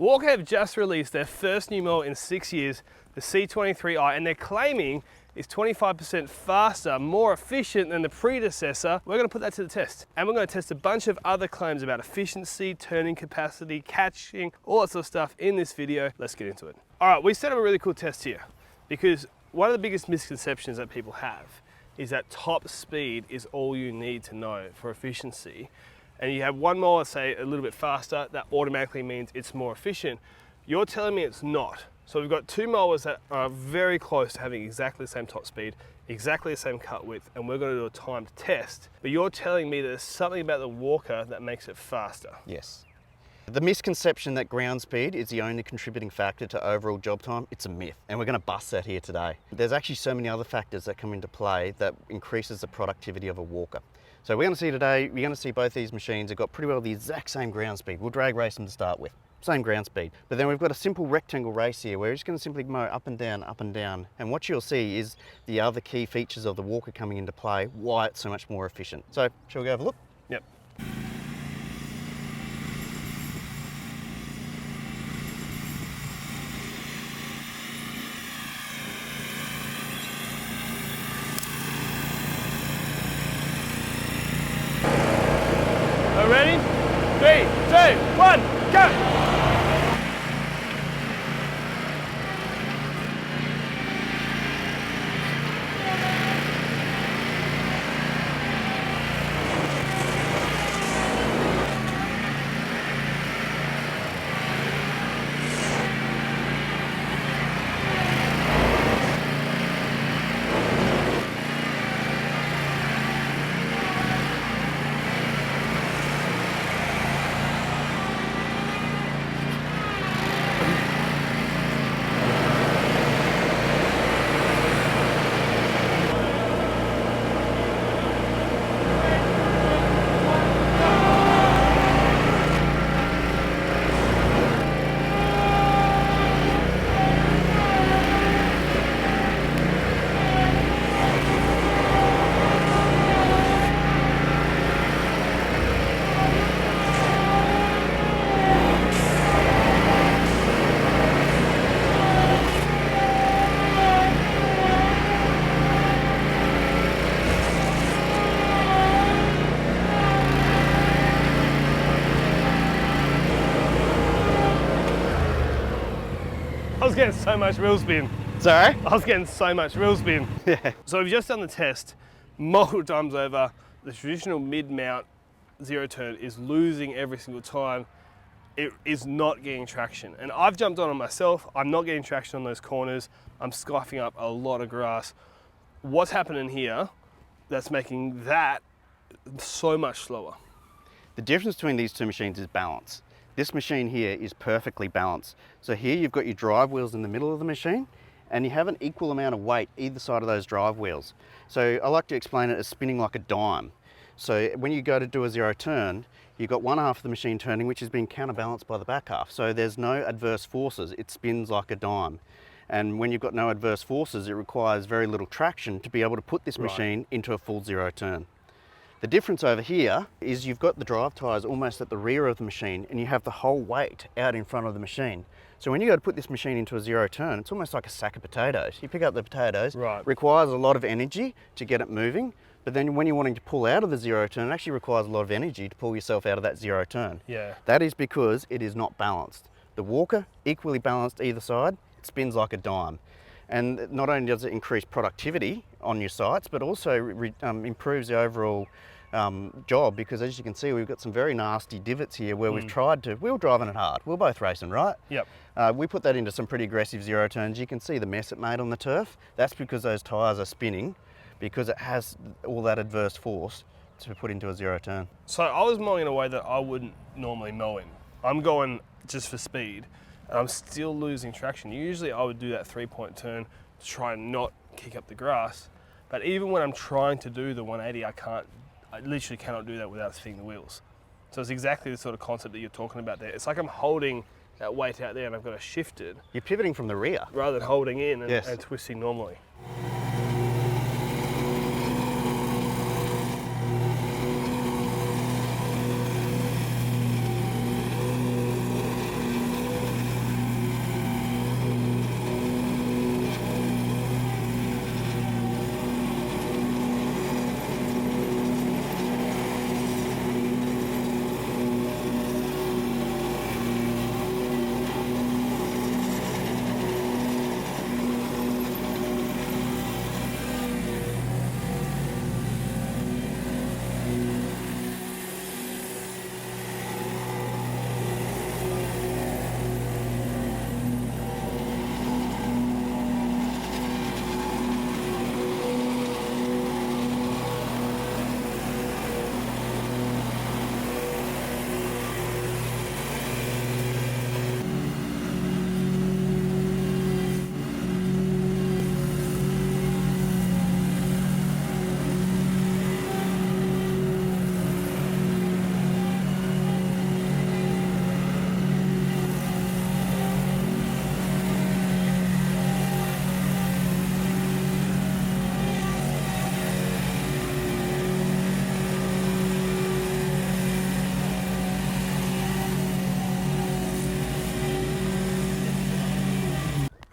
Walker have just released their first new mower in 6 years, the C23i, and they're claiming it's 25% faster, more efficient than the predecessor. We're going to put that to the test. And we're going to test a bunch of other claims about efficiency, turning capacity, catching, all that sort of stuff in this video. Let's get into it. All right, we set up a really cool test here because one of the biggest misconceptions that people have is that top speed is all you need to know for efficiency. And you have one mower, say, a little bit faster, that automatically means it's more efficient. You're telling me it's not. So we've got two mowers that are very close to having exactly the same top speed, exactly the same cut width, and we're going to do a timed test. But you're telling me there's something about the Walker that makes it faster. Yes. The misconception that ground speed is the only contributing factor to overall job time, it's a myth, and we're going to bust that here today. There's actually so many other factors that come into play that increases the productivity of a Walker. So we're going to see today, you're going to see both these machines have got pretty well the exact same ground speed. We'll drag race them to start with, same ground speed. But then we've got a simple rectangle race here where we're just going to simply mow up and down, up and down. And what you'll see is the other key features of the Walker coming into play, why it's so much more efficient. So shall we go have a look? Yep. Ready? 3, 2, 1, go! I was getting so much wheel spin. Sorry? I was getting so much wheel spin. Yeah. So we've just done the test multiple times over. The traditional mid-mount zero turn is losing every single time. It is not getting traction. And I've jumped on it myself. I'm not getting traction on those corners. I'm scuffing up a lot of grass. What's happening here that's making that so much slower? The difference between these two machines is balance. This machine here is perfectly balanced. So here you've got your drive wheels in the middle of the machine and you have an equal amount of weight either side of those drive wheels. So I like to explain it as spinning like a dime. So when you go to do a zero turn, you've got one half of the machine turning which is being counterbalanced by the back half. So there's no adverse forces, it spins like a dime. And when you've got no adverse forces, it requires very little traction to be able to put this machine into a full zero turn. The difference over here is you've got the drive tyres almost at the rear of the machine and you have the whole weight out in front of the machine. So when you go to put this machine into a zero turn, it's almost like a sack of potatoes. You pick up the potatoes, requires a lot of energy to get it moving, but then when you're wanting to pull out of the zero turn, it actually requires a lot of energy to pull yourself out of that zero turn. Yeah. That is because it is not balanced. The Walker, equally balanced either side, it spins like a dime. And not only does it increase productivity on your sites, but also improves the overall job, because as you can see, we've got some very nasty divots here where we've tried to, we were driving it hard. We're both racing, right? Yep. We put that into some pretty aggressive zero turns. You can see the mess it made on the turf. That's because those tyres are spinning, because it has all that adverse force to put into a zero turn. So I was mowing in a way that I wouldn't normally mow in. I'm going just for speed, and I'm still losing traction. Usually I would do that 3-point turn to try and not kick up the grass. But even when I'm trying to do the 180, I literally cannot do that without spinning the wheels. So it's exactly the sort of concept that you're talking about there. It's like I'm holding that weight out there and I've got to shift it. You're pivoting from the rear. Rather than holding in and, yes. and twisting normally.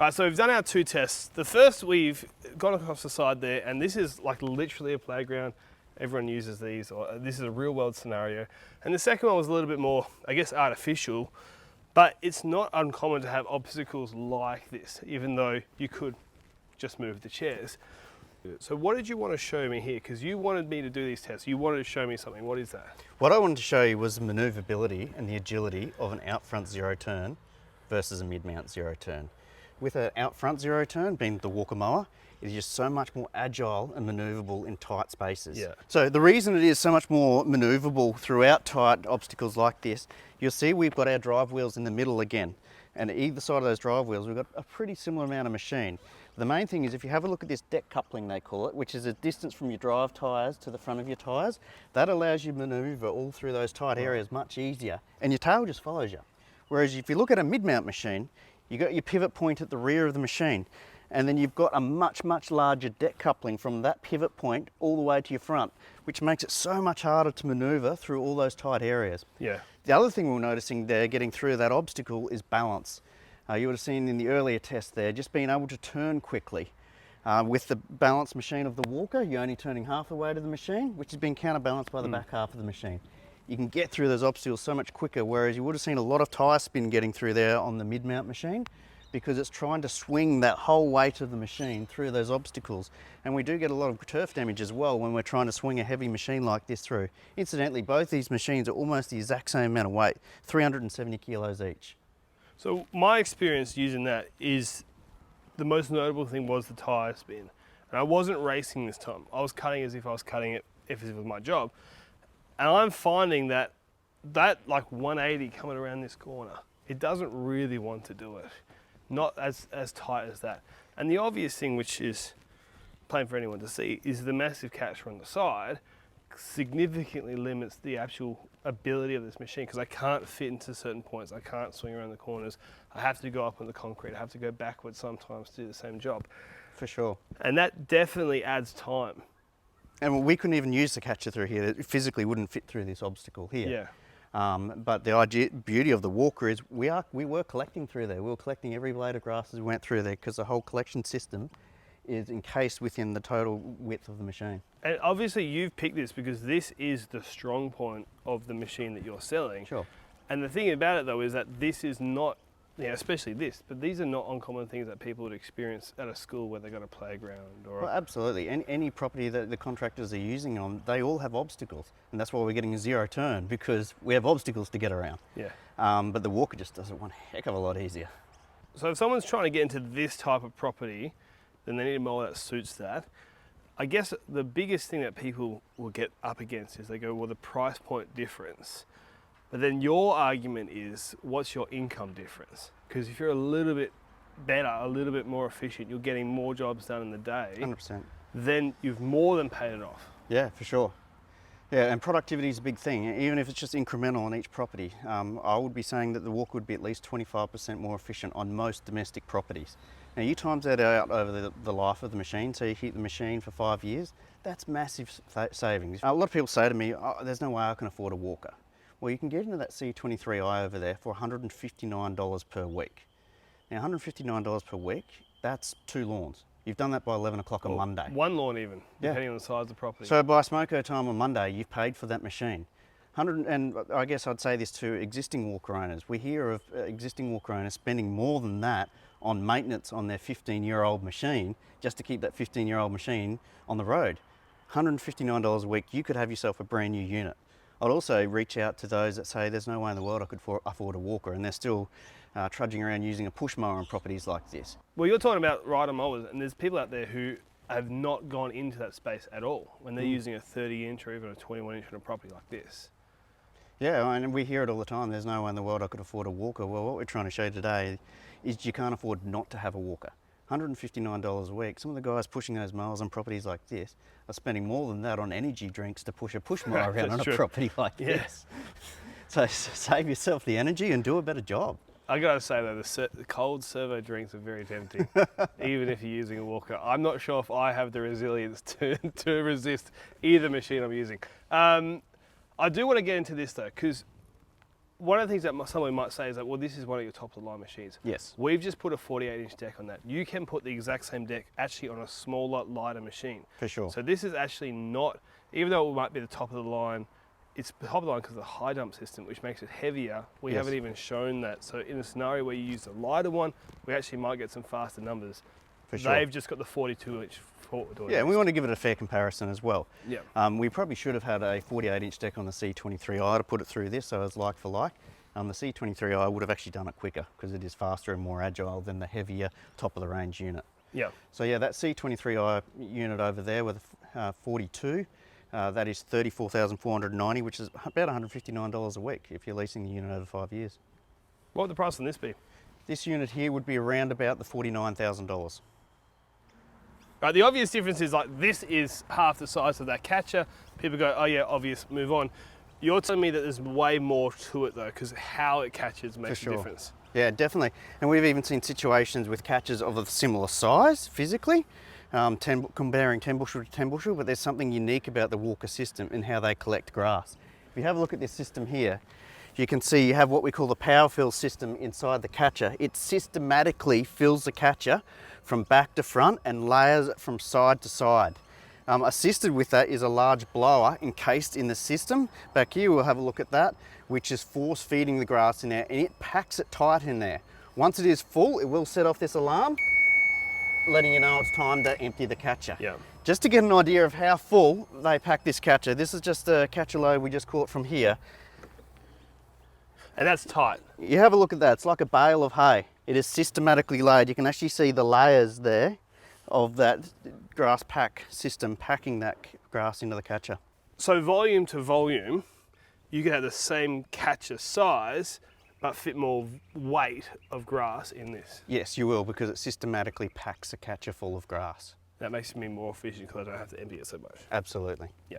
Right, so we've done our 2 tests. The first, we've gone across the side there, and this is like literally a playground. Everyone uses these, or this is a real world scenario. And the second one was a little bit more, I guess, artificial, but it's not uncommon to have obstacles like this, even though you could just move the chairs. So what did you want to show me here? Because you wanted me to do these tests. You wanted to show me something. What is that? What I wanted to show you was the maneuverability and the agility of an out front zero turn versus a mid-mount zero turn. With an out front zero turn, being the Walker mower, it is just so much more agile and maneuverable in tight spaces. Yeah. So the reason it is so much more maneuverable throughout tight obstacles like this, you'll see we've got our drive wheels in the middle again. And either side of those drive wheels, we've got a pretty similar amount of machine. The main thing is if you have a look at this deck coupling, they call it, which is a distance from your drive tyres to the front of your tyres, that allows you to manoeuvre all through those tight areas much easier. And your tail just follows you. Whereas if you look at a mid-mount machine, you've got your pivot point at the rear of the machine, and then you've got a much, much larger deck coupling from that pivot point all the way to your front, which makes it so much harder to manoeuvre through all those tight areas. Yeah. The other thing we're noticing there getting through that obstacle is balance. You would have seen in the earlier test there, just being able to turn quickly. With the balance machine of the Walker, you're only turning half the weight of the machine, which has been counterbalanced by the back half of the machine. You can get through those obstacles so much quicker, whereas you would have seen a lot of tyre spin getting through there on the mid-mount machine, because it's trying to swing that whole weight of the machine through those obstacles. And we do get a lot of turf damage as well when we're trying to swing a heavy machine like this through. Incidentally, both these machines are almost the exact same amount of weight, 370 kilos each. So my experience using that is the most notable thing was the tyre spin. And I wasn't racing this time. I was cutting as if I was cutting it if it was my job. And I'm finding that like 180 coming around this corner, it doesn't really want to do it. Not as tight as that. And the obvious thing, which is plain for anyone to see, is the massive catch on the side significantly limits the actual ability of this machine, because I can't fit into certain points. I can't swing around the corners. I have to go up on the concrete. I have to go backwards sometimes to do the same job. For sure. And that definitely adds time. And we couldn't even use the catcher through here. It physically wouldn't fit through this obstacle here. Yeah. But the beauty of the Walker is we were collecting through there. We were collecting every blade of grass as we went through there, because the whole collection system is encased within the total width of the machine. And obviously you've picked this because this is the strong point of the machine that you're selling. Sure. And the thing about it though is that this is not, especially this, but these are not uncommon things that people would experience at a school where they've got a playground or... Well, absolutely. Any property that the contractors are using on, they all have obstacles. And that's why we're getting a zero turn, because we have obstacles to get around. Yeah. But the Walker just does it one heck of a lot easier. So if someone's trying to get into this type of property, then they need a mower that suits that. I guess the biggest thing that people will get up against is they go, well, the price point difference. But then your argument is, what's your income difference? Because if you're a little bit better, a little bit more efficient, you're getting more jobs done in the day, 100%. then you've more than paid it off. Yeah, for sure. Yeah, and productivity is a big thing, even if it's just incremental on each property. I would be saying that the Walker would be at least 25% more efficient on most domestic properties. Now you times that out over the life of the machine, so you keep the machine for 5 years, that's massive savings. A lot of people say to me, oh, there's no way I can afford a Walker. Well, you can get into that C23i over there for $159 per week. Now $159 per week, that's 2 lawns. You've done that by 11 o'clock on Monday. 1 lawn even, depending on the size of the property. So by smoko time on Monday, you've paid for that machine. And I guess I'd say this to existing Walker owners. We hear of existing Walker owners spending more than that on maintenance on their 15-year-old machine, just to keep that 15-year-old machine on the road. $159 a week, you could have yourself a brand new unit. I'd also reach out to those that say there's no way in the world I could afford a Walker, and they're still trudging around using a push mower on properties like this. Well, you're talking about rider mowers, and there's people out there who have not gone into that space at all when they're using a 30-inch or even a 21-inch on a property like this. Yeah, and we hear it all the time, there's no way in the world I could afford a Walker. Well, what we're trying to show you today is you can't afford not to have a Walker. $159 a week. Some of the guys pushing those mowers on properties like this are spending more than that on energy drinks to push a push mower around on a property like this. So save yourself the energy and do a better job. I gotta say though, the cold servo drinks are very tempting, even if you're using a Walker. I'm not sure if I have the resilience to resist either machine I'm using. I do want to get into this though, because one of the things that someone might say is that, well, this is one of your top of the line machines. Yes. We've just put a 48-inch deck on that. You can put the exact same deck actually on a smaller, lighter machine. For sure. So this is actually not, even though it might be the top of the line, it's the top of the line because of the high dump system, which makes it heavier. We haven't even shown that. So in a scenario where you use a lighter one, we actually might get some faster numbers. For sure. They've just got the 42-inch. Yeah, and we want to give it a fair comparison as well. Yeah. We probably should have had a 48-inch deck on the C23i to put it through this, so it's like for like. The C23i would have actually done it quicker because it is faster and more agile than the heavier top of the range unit. Yeah. So yeah, that C23i unit over there with a 42, that is $34,490, which is about $159 a week if you're leasing the unit over 5 years. What would the price on this be? This unit here would be around about the $49,000. Right, the obvious difference is like this is half the size of that catcher. People go, oh yeah, obvious, move on. You're telling me that there's way more to it though, because how it catches makes a difference. Yeah, definitely. And we've even seen situations with catchers of a similar size physically, comparing 10 bushel to 10 bushel, but there's something unique about the Walker system and how they collect grass. If you have a look at this system here, you can see you have what we call the power fill system inside the catcher. It systematically fills the catcher from back to front and layers it from side to side. Assisted with that is a large blower encased in the system. Back here we'll have a look at that, which is force feeding the grass in there, and it packs it tight in there. Once it is full, it will set off this alarm, letting you know it's time to empty the catcher. Yeah. Just to get an idea of how full they pack this catcher, this is just a catcher load we just caught from here. And that's tight. You have a look at that, it's like a bale of hay. It is systematically laid. You can actually see the layers there of that grass pack system packing that grass into the catcher. So volume to volume, you can have the same catcher size, but fit more weight of grass in this. Yes, you will, because it systematically packs a catcher full of grass. That makes me more efficient because I don't have to empty it so much. Absolutely. Yeah.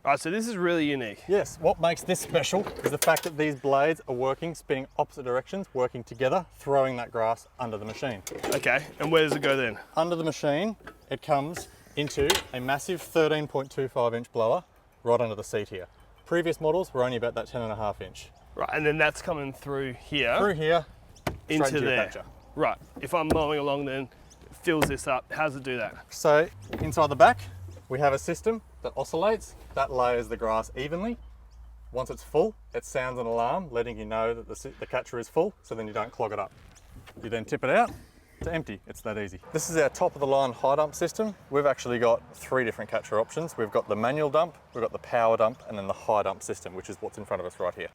All right, so this is really unique. Yes, what makes this special is the fact that these blades are working, spinning opposite directions, working together, throwing that grass under the machine. Okay, and where does it go then? Under the machine, it comes into a massive 13.25-inch blower right under the seat here. Previous models were only about that 10.5-inch. Right, and then that's coming through here. Through here, into straight into your there. catcher. Right, if I'm mowing along then, it fills this up. How does it do that? So inside the back, we have a system that oscillates, that layers the grass evenly. Once it's full, it sounds an alarm letting you know that the catcher is full, so then you don't clog it up. You then tip it out to empty. It's that easy. This is our top of the line high dump system. We've actually got 3 different catcher options. We've got the manual dump, we've got the power dump, and then the high dump system, which is what's in front of us right here.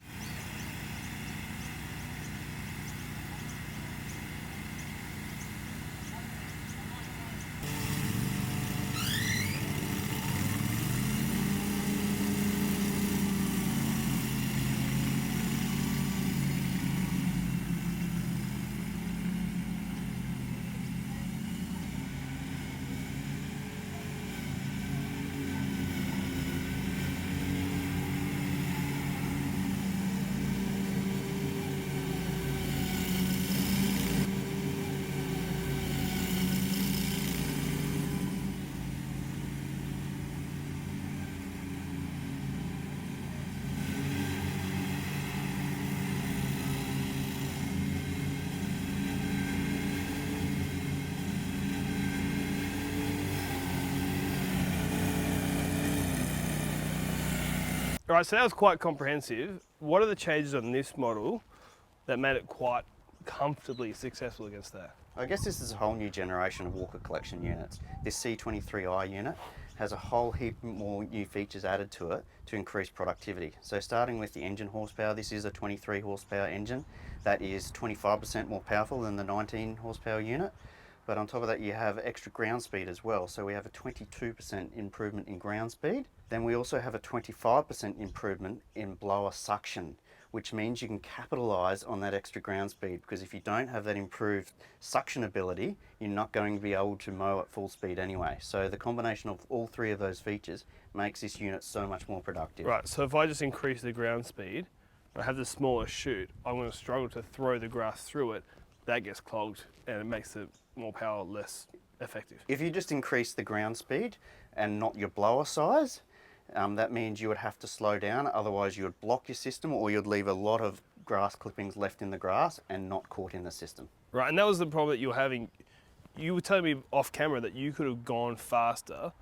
All right, so that was quite comprehensive. What are the changes on this model that made it quite comfortably successful against that? I guess this is a whole new generation of Walker collection units. This C23i unit has a whole heap more new features added to it to increase productivity. So starting with the engine horsepower, this is a 23 horsepower engine that is 25% more powerful than the 19 horsepower unit. But on top of that, you have extra ground speed as well. So we have a 22% improvement in ground speed. Then we also have a 25% improvement in blower suction, which means you can capitalize on that extra ground speed, because if you don't have that improved suction ability, you're not going to be able to mow at full speed anyway. So the combination of all 3 of those features makes this unit so much more productive. Right, so if I just increase the ground speed, I have the smaller chute, I'm going to struggle to throw the grass through it. That gets clogged and it makes the more power less effective. If you just increase the ground speed and not your blower size, That means you would have to slow down, otherwise you would block your system or you'd leave a lot of grass clippings left in the grass and not caught in the system. Right, and that was the problem that you were having. You were telling me off camera that you could have gone faster,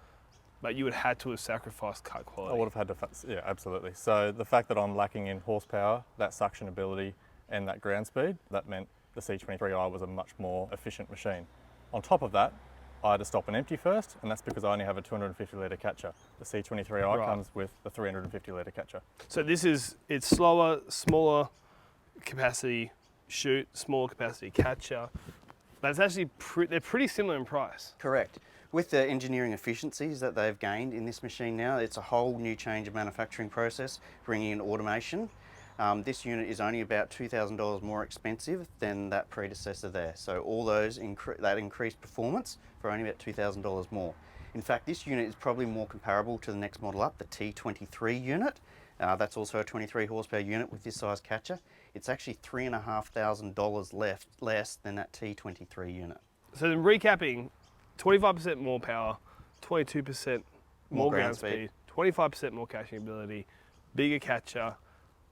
but you would have had to have sacrificed cut I quality. would have had to, yeah, absolutely. So the fact that I'm lacking in horsepower, that suction ability, and that ground speed, that meant the C23i was a much more efficient machine. On top of that, I had to stop and empty first, and that's because I only have a 250 litre catcher. The C23i comes with the 350 litre catcher. So it's slower, smaller capacity chute, smaller capacity catcher, but it's actually they're pretty similar in price. Correct. With the engineering efficiencies that they've gained in this machine now, it's a whole new change of manufacturing process, bringing in automation. This unit is only about $2,000 more expensive than that predecessor there. So all those that increased performance for only about $2,000 more. In fact, this unit is probably more comparable to the next model up, the T23 unit. That's also a 23 horsepower unit with this size catcher. It's actually $3,500 less than that T23 unit. So then recapping, 25% more power, 22% more ground speed, 25% more catching ability, bigger catcher,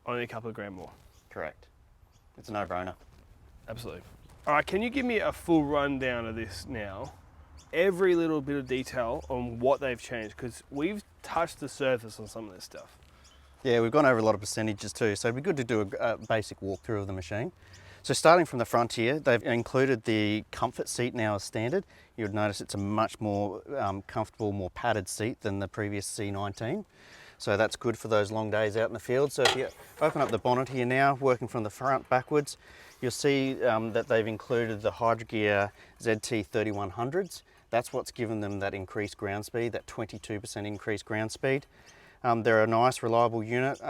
only a couple of grand more. Correct. It's a no-brainer. Absolutely. All right, can you give me a full rundown of this now? Every little bit of detail on what they've changed, because we've touched the surface on some of this stuff. Yeah, we've gone over a lot of percentages too, so it'd be good to do a basic walkthrough of the machine. So starting from the front here, they've included the comfort seat now as standard. You would notice it's a much more comfortable, more padded seat than the previous C19. So that's good for those long days out in the field. So if you open up the bonnet here now, working from the front backwards, you'll see that they've included the Hydrogear ZT3100s. That's what's given them that increased ground speed, that 22% increased ground speed. They're a nice, reliable unit.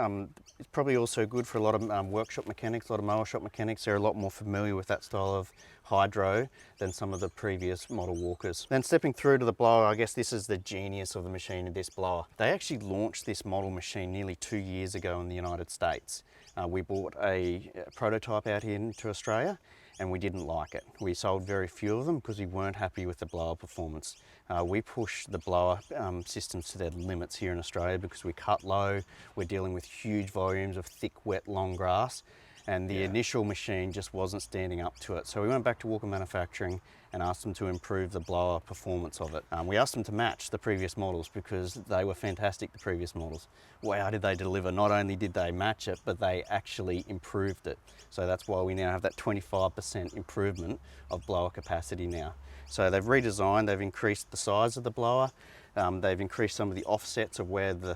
It's probably also good for a lot of workshop mechanics, a lot of mower shop mechanics. They're a lot more familiar with that style of hydro than some of the previous model walkers. Then stepping through to the blower, I guess this is the genius of the machine, this blower. They actually launched this model machine nearly 2 years ago in the United States. We bought a prototype out here into Australia and we didn't like it. We sold very few of them because we weren't happy with the blower performance. We push the blower systems to their limits here in Australia because we cut low, we're dealing with huge volumes of thick, wet, long grass, and the initial machine just wasn't standing up to it. So we went back to Walker Manufacturing and asked them to improve the blower performance of it. We asked them to match the previous models because they were fantastic, the previous models. Wow, did they deliver? Not only did they match it, but they actually improved it. So that's why we now have that 25% improvement of blower capacity now. So they've redesigned, they've increased the size of the blower, they've increased some of the offsets of where the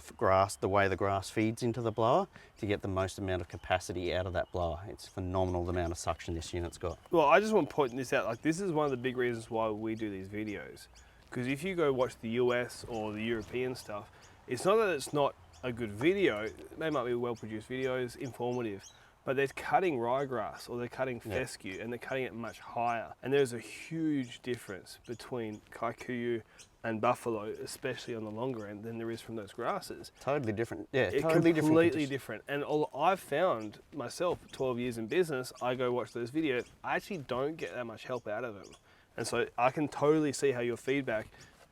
way the grass feeds into the blower to get the most amount of capacity out of that blower. It's phenomenal the amount of suction this unit's got. Well, I just want to point this out, like this is one of the big reasons why we do these videos. Because if you go watch the US or the European stuff, it's not that it's not a good video, they might be well-produced videos, informative, but they're cutting ryegrass or they're cutting fescue and they're cutting it much higher. And there's a huge difference between Kikuyu and buffalo, especially on the longer end, than there is from those grasses. Totally different, yeah, Completely different. And all I've found myself, 12 years in business, I go watch those videos, I actually don't get that much help out of them. And so I can totally see how your feedback,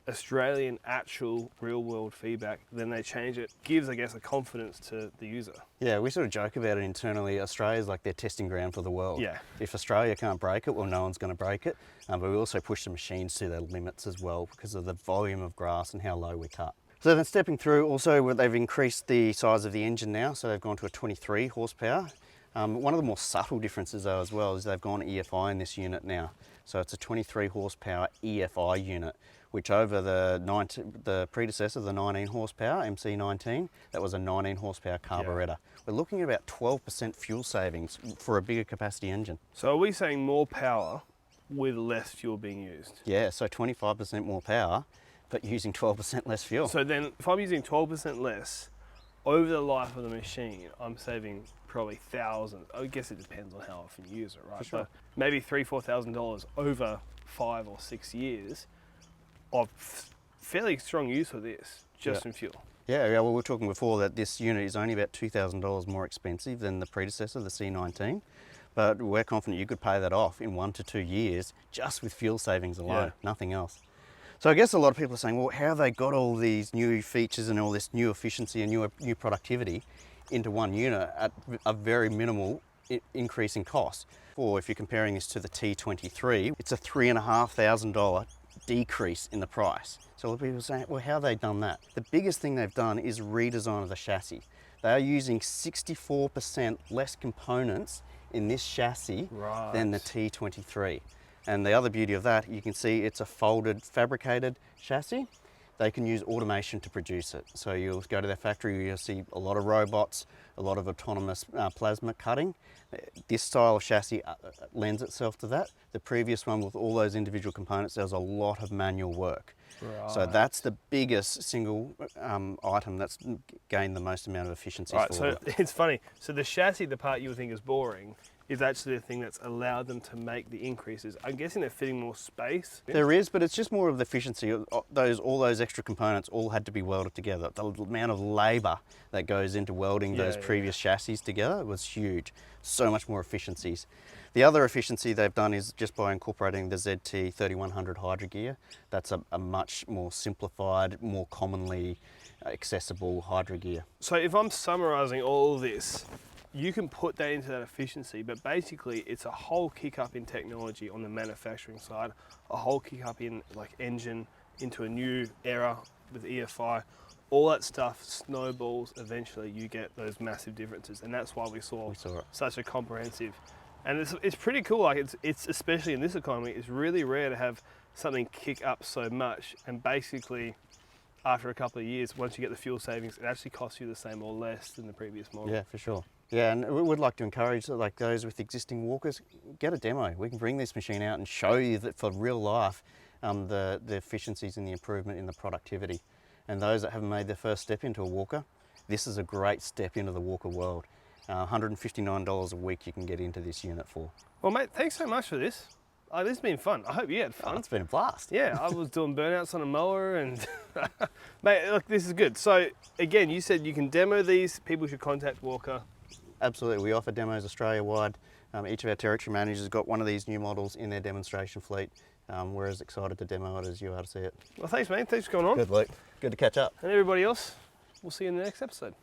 Australian actual real world feedback, then they change it, gives I guess a confidence to the user. Yeah, we sort of joke about it internally. Australia's like their testing ground for the world. Yeah. If Australia can't break it, well, no one's going to break it. But we also push the machines to their limits as well because of the volume of grass and how low we cut. So then stepping through, also they've increased the size of the engine now, so they've gone to a 23 horsepower. One of the more subtle differences though as well is they've gone EFI in this unit now. So it's a 23 horsepower EFI unit, which over the predecessor, the 19 horsepower, MC19, that was a 19 horsepower carburetor. Yeah. We're looking at about 12% fuel savings for a bigger capacity engine. So are we saying more power with less fuel being used? Yeah, so 25% more power, but using 12% less fuel. So then if I'm using 12% less, over the life of the machine, I'm saving probably thousands. I guess it depends on how often you use it, right? For sure. But maybe $3,000-4,000 over 5 or 6 years of fairly strong use of this, just in fuel. Yeah, well, we were talking before that this unit is only about $2,000 more expensive than the predecessor, the C19, but we're confident you could pay that off in 1 to 2 years just with fuel savings alone, nothing else. So I guess a lot of people are saying, well, how have they got all these new features and all this new efficiency and new productivity into one unit at a very minimal increase in cost? Or if you're comparing this to the T23, it's a $3,500 decrease in the price. So a lot of people are saying, well, how have they done that? The biggest thing they've done is redesign of the chassis. They are using 64% less components in this chassis than the T23. And the other beauty of that, you can see it's a folded, fabricated chassis. They can use automation to produce it. So you'll go to their factory, you'll see a lot of robots, a lot of autonomous plasma cutting. This style of chassis lends itself to that. The previous one with all those individual components, there was a lot of manual work. Right. So that's the biggest single item that's gained the most amount of efficiency for so them. it's funny. So the chassis, the part you would think is boring, is actually the thing that's allowed them to make the increases. I'm guessing they're fitting more space. There is, but it's just more of the efficiency. All those extra components all had to be welded together. The amount of labour that goes into welding those previous chassis together was huge. So much more efficiencies. The other efficiency they've done is just by incorporating the ZT 3100 Hydra gear. That's a much more simplified, more commonly accessible Hydra gear. So if I'm summarising all of this, you can put that into that efficiency, but basically it's a whole kick up in technology on the manufacturing side, a whole kick up in like engine into a new era with EFI. All that stuff snowballs, eventually you get those massive differences, and that's why we saw it. such a comprehensive. And it's pretty cool, like it's especially in this economy, it's really rare to have something kick up so much, and basically after a couple of years, once you get the fuel savings, it actually costs you the same or less than the previous model. Yeah, for sure. Yeah, and we would like to encourage like those with existing walkers, get a demo. We can bring this machine out and show you that for real life, the efficiencies and the improvement in the productivity. And those that haven't made their first step into a walker, this is a great step into the walker world. $159 a week you can get into this unit for. Well, mate, thanks so much for this. This has been fun. I hope you had fun. Oh, it's been a blast. Yeah, I was doing burnouts on a mower and mate, look, this is good. So again, you said you can demo these, people should contact Walker. Absolutely, we offer demos Australia-wide. Each of our territory managers has got one of these new models in their demonstration fleet. We're as excited to demo it as you are to see it. Well, thanks, mate. Thanks for coming on. Good, Luke. Good to catch up. And everybody else, we'll see you in the next episode.